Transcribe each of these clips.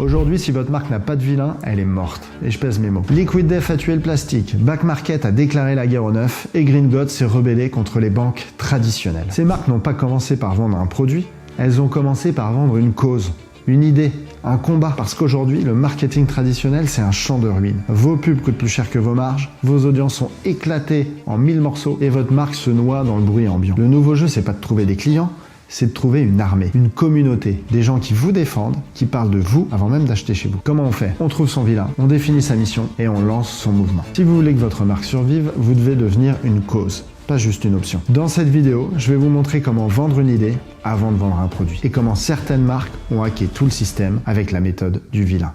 Aujourd'hui, si votre marque n'a pas de vilain, elle est morte. Et je pèse mes mots. Liquid Death a tué le plastique, Back Market a déclaré la guerre au neuf et Green God s'est rebellé contre les banques traditionnelles. Ces marques n'ont pas commencé par vendre un produit, elles ont commencé par vendre une cause, une idée, un combat. Parce qu'aujourd'hui, le marketing traditionnel, c'est un champ de ruines. Vos pubs coûtent plus cher que vos marges, vos audiences sont éclatées en 1000 morceaux et votre marque se noie dans le bruit ambiant. Le nouveau jeu, c'est pas de trouver des clients, c'est de trouver une armée, une communauté, des gens qui vous défendent, qui parlent de vous avant même d'acheter chez vous. Comment on fait? On trouve son vilain, on définit sa mission et on lance son mouvement. Si vous voulez que votre marque survive, vous devez devenir une cause, pas juste une option. Dans cette vidéo, je vais vous montrer comment vendre une idée avant de vendre un produit et comment certaines marques ont hacké tout le système avec la méthode du vilain.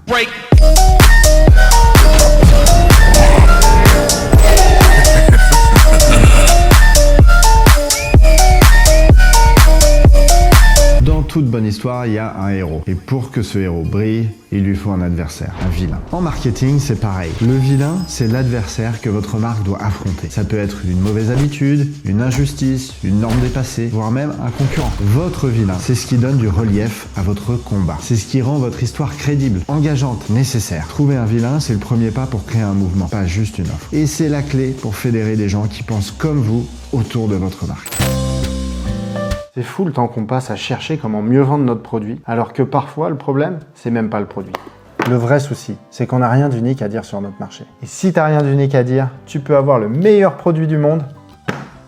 Dans toute bonne histoire, il y a un héros. Et pour que ce héros brille, il lui faut un adversaire, un vilain. En marketing, c'est pareil. Le vilain, c'est l'adversaire que votre marque doit affronter. Ça peut être une mauvaise habitude, une injustice, une norme dépassée, voire même un concurrent. Votre vilain, c'est ce qui donne du relief à votre combat. C'est ce qui rend votre histoire crédible, engageante, nécessaire. Trouver un vilain, c'est le premier pas pour créer un mouvement, pas juste une offre. Et c'est la clé pour fédérer des gens qui pensent comme vous autour de votre marque. C'est fou le temps qu'on passe à chercher comment mieux vendre notre produit, alors que parfois le problème, c'est même pas le produit. Le vrai souci, c'est qu'on n'a rien d'unique à dire sur notre marché. Et si t'as rien d'unique à dire, tu peux avoir le meilleur produit du monde,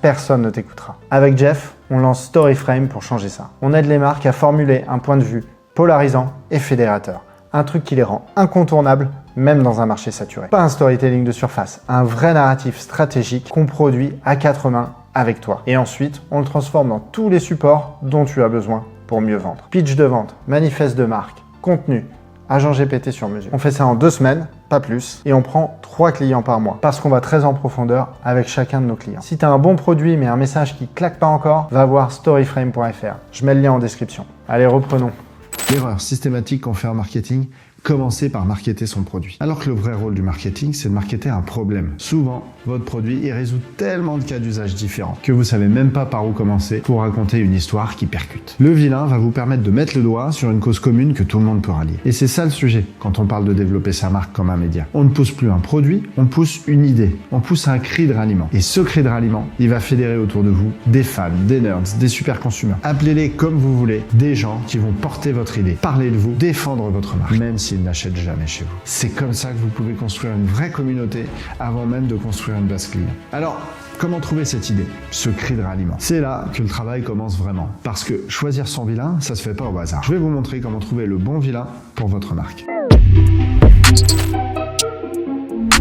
personne ne t'écoutera. Avec Jeff, on lance Storyframe pour changer ça. On aide les marques à formuler un point de vue polarisant et fédérateur. Un truc qui les rend incontournables, même dans un marché saturé. Pas un storytelling de surface, un vrai narratif stratégique qu'on produit à quatre mains avec toi. Et ensuite, on le transforme dans tous les supports dont tu as besoin pour mieux vendre. Pitch de vente, manifeste de marque, contenu, agent GPT sur mesure. On fait ça en 2 semaines, pas plus, et on prend 3 clients par mois, parce qu'on va très en profondeur avec chacun de nos clients. Si tu as un bon produit mais un message qui claque pas encore, va voir storyframe.fr. Je mets le lien en description. Allez, reprenons. L'erreur systématique qu'on fait en marketing, commencer par marketer son produit. Alors que le vrai rôle du marketing, c'est de marketer un problème. Souvent, votre produit, il résout tellement de cas d'usage différents que vous savez même pas par où commencer pour raconter une histoire qui percute. Le vilain va vous permettre de mettre le doigt sur une cause commune que tout le monde peut rallier. Et c'est ça le sujet quand on parle de développer sa marque comme un média. On ne pousse plus un produit, on pousse une idée. On pousse un cri de ralliement. Et ce cri de ralliement, il va fédérer autour de vous des fans, des nerds, des super consommateurs. Appelez-les comme vous voulez, des gens qui vont porter votre idée, parler de vous, défendre votre marque, même s'ils n'achètent jamais chez vous. C'est comme ça que vous pouvez construire une vraie communauté avant même de construire une base client. Alors, comment trouver cette idée, ce cri de ralliement? C'est là que le travail commence vraiment. Parce que choisir son vilain, ça se fait pas au hasard. Je vais vous montrer comment trouver le bon vilain pour votre marque.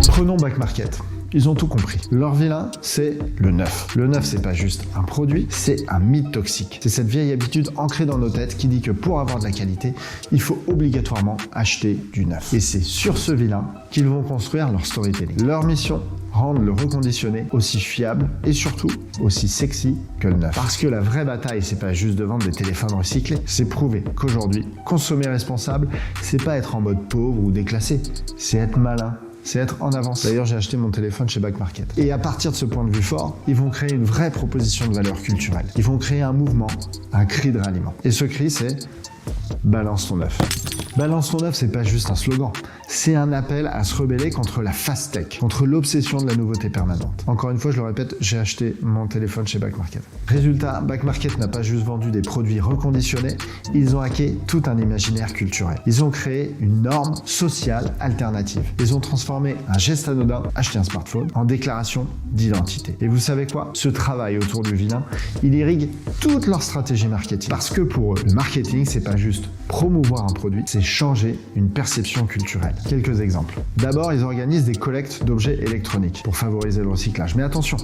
Prenons Back Market. Ils ont tout compris. Leur vilain, c'est le neuf. Le neuf, c'est pas juste un produit, c'est un mythe toxique. C'est cette vieille habitude ancrée dans nos têtes qui dit que pour avoir de la qualité, il faut obligatoirement acheter du neuf. Et c'est sur ce vilain qu'ils vont construire leur storytelling. Leur mission, rendre le reconditionné aussi fiable et surtout aussi sexy que le neuf. Parce que la vraie bataille, c'est pas juste de vendre des téléphones recyclés, c'est prouver qu'aujourd'hui, consommer responsable, c'est pas être en mode pauvre ou déclassé, c'est être malin. C'est être en avance. D'ailleurs, j'ai acheté mon téléphone chez Back Market. Et à partir de ce point de vue fort, ils vont créer une vraie proposition de valeur culturelle. Ils vont créer un mouvement, un cri de ralliement. Et ce cri, c'est « Balance ton œuf ». Balance ton œuf, c'est pas juste un slogan. C'est un appel à se rebeller contre la fast tech, contre l'obsession de la nouveauté permanente. Encore une fois, je le répète, j'ai acheté mon téléphone chez Back Market. Résultat, Back Market n'a pas juste vendu des produits reconditionnés, ils ont hacké tout un imaginaire culturel. Ils ont créé une norme sociale alternative. Ils ont transformé un geste anodin, acheter un smartphone, en déclaration d'identité. Et vous savez quoi? Ce travail autour du vilain, il irrigue toute leur stratégie marketing. Parce que pour eux, le marketing, c'est pas juste promouvoir un produit, c'est changer une perception culturelle. Quelques exemples. D'abord, ils organisent des collectes d'objets électroniques pour favoriser le recyclage. Mais attention,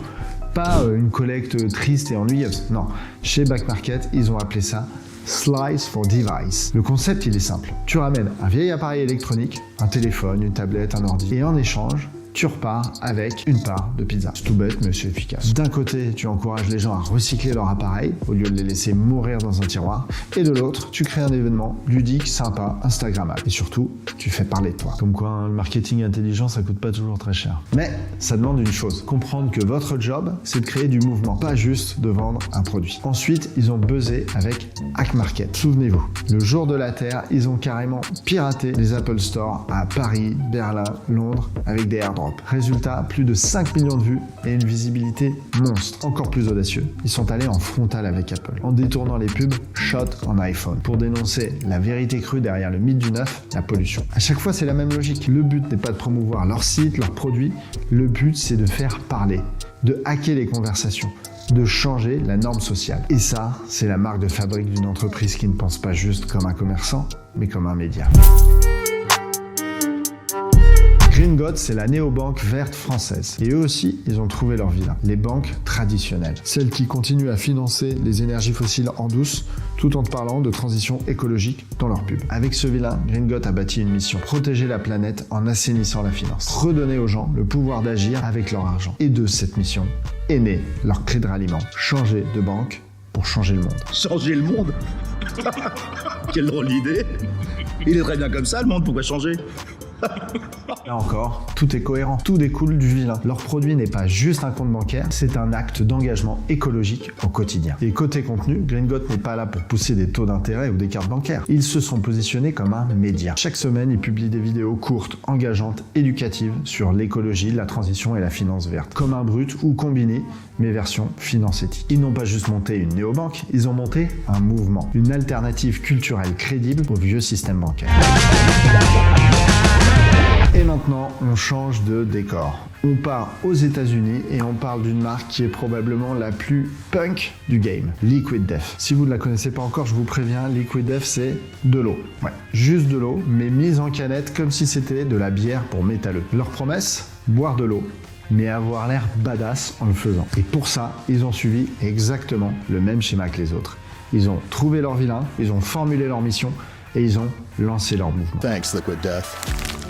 pas une collecte triste et ennuyeuse. Non, chez Back Market, ils ont appelé ça Slice for Device. Le concept, il est simple. Tu ramènes un vieil appareil électronique, un téléphone, une tablette, un ordi, et en échange, tu repars avec une part de pizza. C'est tout bête, mais c'est efficace. D'un côté, tu encourages les gens à recycler leur appareil au lieu de les laisser mourir dans un tiroir. Et de l'autre, tu crées un événement ludique, sympa, instagrammable. Et surtout, tu fais parler de toi. Comme quoi, hein, le marketing intelligent, ça coûte pas toujours très cher. Mais ça demande une chose, comprendre que votre job, c'est de créer du mouvement, pas juste de vendre un produit. Ensuite, ils ont buzzé avec Hack Market. Souvenez-vous, le jour de la Terre, ils ont carrément piraté les Apple Store à Paris, Berlin, Londres, avec des airdrops. Résultat, plus de 5 millions de vues et une visibilité monstre. Encore plus audacieux, ils sont allés en frontal avec Apple, en détournant les pubs Shot en iPhone, pour dénoncer la vérité crue derrière le mythe du neuf, la pollution. À chaque fois, c'est la même logique. Le but n'est pas de promouvoir leur site, leurs produits, le but c'est de faire parler, de hacker les conversations, de changer la norme sociale. Et ça, c'est la marque de fabrique d'une entreprise qui ne pense pas juste comme un commerçant, mais comme un média. Gringot, c'est la néobanque verte française. Et eux aussi, ils ont trouvé leur vilain. Les banques traditionnelles. Celles qui continuent à financer les énergies fossiles en douce, tout en te parlant de transition écologique dans leur pub. Avec ce vilain, Gringot a bâti une mission. Protéger la planète en assainissant la finance. Redonner aux gens le pouvoir d'agir avec leur argent. Et de cette mission est né leur cri de ralliement. Changer de banque pour changer le monde. Changer le monde? Quelle drôle d'idée! Il est très bien comme ça, le monde, pourquoi changer? Là encore, tout est cohérent, tout découle du vilain. Leur produit n'est pas juste un compte bancaire, c'est un acte d'engagement écologique au quotidien. Et côté contenu, Gringot n'est pas là pour pousser des taux d'intérêt ou des cartes bancaires. Ils se sont positionnés comme un média. Chaque semaine, ils publient des vidéos courtes, engageantes, éducatives sur l'écologie, la transition et la finance verte. Comme un brut ou combiné, mais version finance éthique. Ils n'ont pas juste monté une néobanque, ils ont monté un mouvement, une alternative culturelle crédible au vieux système bancaire. Et maintenant, on change de décor. On part aux États-Unis et on parle d'une marque qui est probablement la plus punk du game, Liquid Death. Si vous ne la connaissez pas encore, je vous préviens, Liquid Death, c'est de l'eau. Ouais, juste de l'eau, mais mise en canette comme si c'était de la bière pour métalleux. Leur promesse, boire de l'eau, mais avoir l'air badass en le faisant. Et pour ça, ils ont suivi exactement le même schéma que les autres. Ils ont trouvé leur vilain, ils ont formulé leur mission et ils ont lancé leur mouvement. Thanks, Liquid Death.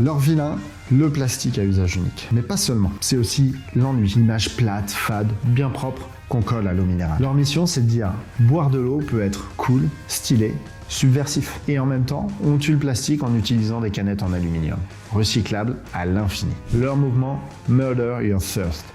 Leur vilain, le plastique à usage unique. Mais pas seulement, c'est aussi l'ennui. L'image plate, fade, bien propre qu'on colle à l'eau minérale. Leur mission, c'est de dire, boire de l'eau peut être cool, stylé, subversif. Et en même temps, on tue le plastique en utilisant des canettes en aluminium, recyclables à l'infini. Leur mouvement, Murder Your Thirst.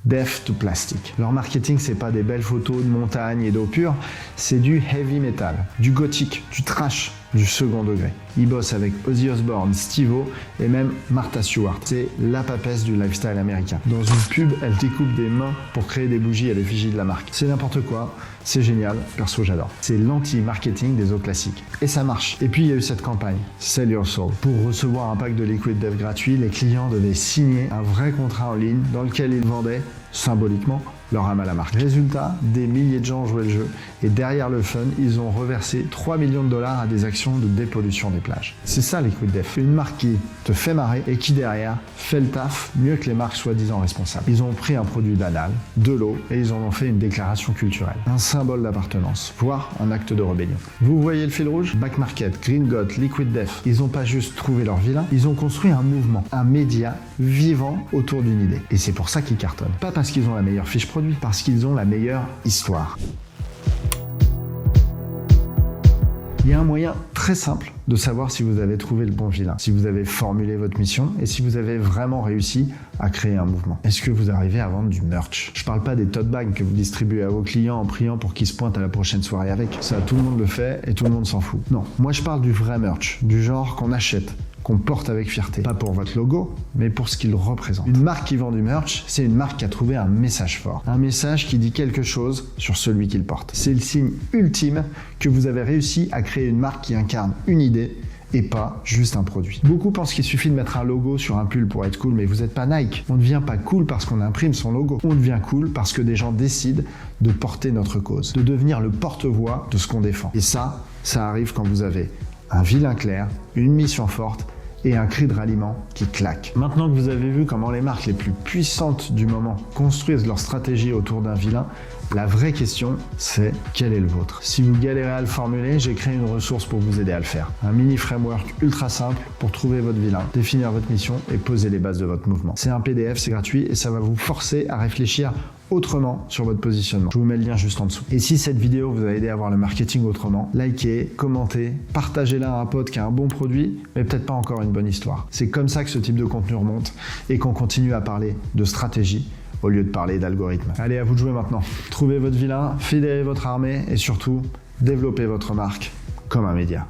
Death to Plastic. Leur marketing, c'est pas des belles photos de montagnes et d'eau pure, c'est du heavy metal, du gothique, du trash, du second degré. Ils bossent avec Ozzy Osbourne, Steve-O et même Martha Stewart. C'est la papesse du lifestyle américain. Dans une pub, elle découpe des mains pour créer des bougies à l'effigie de la marque. C'est n'importe quoi, c'est génial, perso j'adore. C'est l'anti-marketing des eaux classiques. Et ça marche. Et puis il y a eu cette campagne, Sell Your Soul. Pour recevoir un pack de Liquid Death gratuit, les clients devaient signer un vrai contrat en ligne dans lequel ils vendaient, symboliquement, leur âme à la marque. Résultat, des milliers de gens ont joué le jeu et derrière le fun, ils ont reversé 3 millions de dollars à des actions de dépollution des plages. C'est ça Liquid Death, une marque qui te fait marrer et qui derrière fait le taf mieux que les marques soi-disant responsables. Ils ont pris un produit banal, de l'eau, et ils en ont fait une déclaration culturelle, un symbole d'appartenance, voire un acte de rébellion. Vous voyez le fil rouge? Back Market, Gringot, Liquid Death, ils n'ont pas juste trouvé leur vilain, ils ont construit un mouvement, un média vivant autour d'une idée. Et c'est pour ça qu'ils cartonnent. Pas parce qu'ils ont la meilleure fiche produit, parce qu'ils ont la meilleure histoire. Il y a un moyen très simple de savoir si vous avez trouvé le bon vilain, si vous avez formulé votre mission et si vous avez vraiment réussi à créer un mouvement. Est-ce que vous arrivez à vendre du merch? Je parle pas des tote bags que vous distribuez à vos clients en priant pour qu'ils se pointent à la prochaine soirée avec. Ça, tout le monde le fait et tout le monde s'en fout. Non, moi je parle du vrai merch, du genre qu'on achète, qu'on porte avec fierté. Pas pour votre logo, mais pour ce qu'il représente. Une marque qui vend du merch, c'est une marque qui a trouvé un message fort. Un message qui dit quelque chose sur celui qu'il porte. C'est le signe ultime que vous avez réussi à créer une marque qui incarne une idée et pas juste un produit. Beaucoup pensent qu'il suffit de mettre un logo sur un pull pour être cool, mais vous n'êtes pas Nike. On ne devient pas cool parce qu'on imprime son logo. On devient cool parce que des gens décident de porter notre cause, de devenir le porte-voix de ce qu'on défend. Et ça arrive quand vous avez un vilain clair, une mission forte et un cri de ralliement qui claque. Maintenant que vous avez vu comment les marques les plus puissantes du moment construisent leur stratégie autour d'un vilain, La vraie question, c'est quel est le vôtre? Si vous galérez à le formuler, j'ai créé une ressource pour vous aider à le faire. Un mini framework ultra simple pour trouver votre vilain, définir votre mission et poser les bases de votre mouvement. C'est un PDF, c'est gratuit et ça va vous forcer à réfléchir autrement sur votre positionnement. Je vous mets le lien juste en dessous. Et si cette vidéo vous a aidé à voir le marketing autrement, likez, commentez, partagez-la à un pote qui a un bon produit, mais peut-être pas encore une bonne histoire. C'est comme ça que ce type de contenu remonte et qu'on continue à parler de stratégie au lieu de parler d'algorithme. Allez, à vous de jouer maintenant. Trouvez votre vilain, fédérez votre armée et surtout, développez votre marque comme un média.